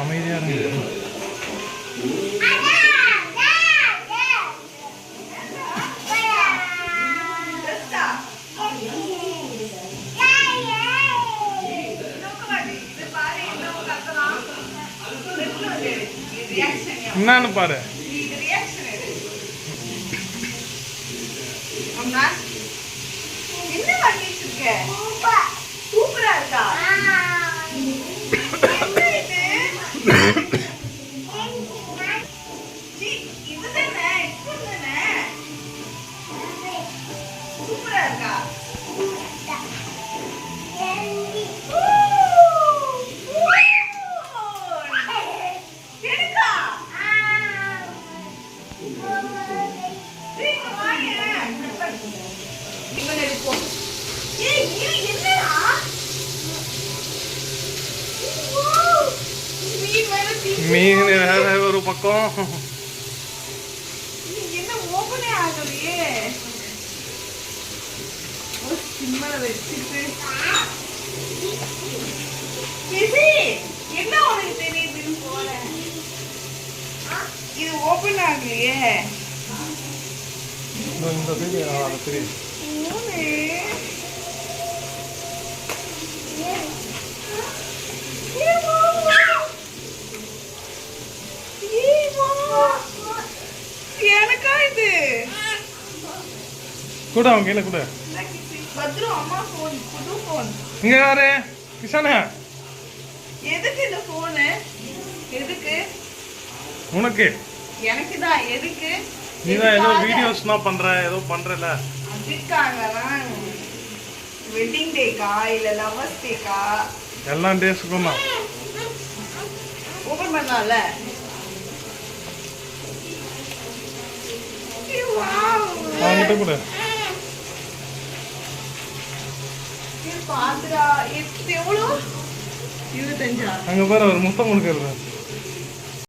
அமைதியா இருங்க. என்னன்னு பாரு. என்ன பண்ணி வச்சிருக்க? சூப்பரா இருக்கா? சூப்பரா இருக்கா? மீன் வேற ஒரு பக்கம். என்ன ஓபனே ஆகலையே. சிம்மல வச்சிட்டு என்ன உனக்கு தெரியுதுன்னு போறேன். இது ஓபன் ஆகலையே. இந்த தெரியுது. எனக்கா இது கூட அவங்க கையில கூட பத்ரு அம்மா போன் புது போன். இங்க யாரு? கிஷானா எதுக்கு இந்த போனு? எதுக்கு உனக்கு? எனக்கு தான். எதுக்கு? நீதான் ஏதோ வீடியோஸ்லாம் பண்ற, ஏதோ பண்றல. அதுக்காகலாம் வெட்டிங் டேக்கா இல்ல லவர்ஸ் டேக்கா? எல்லா டேஸ்க்கும் தான். ஓபன் பண்ணலாம்ல. அவங்கிட்ட கூட பாத்துடா. எவ்வளோ? 25. அங்க பாரு ஒரு முத்தம் கொடுக்கறது.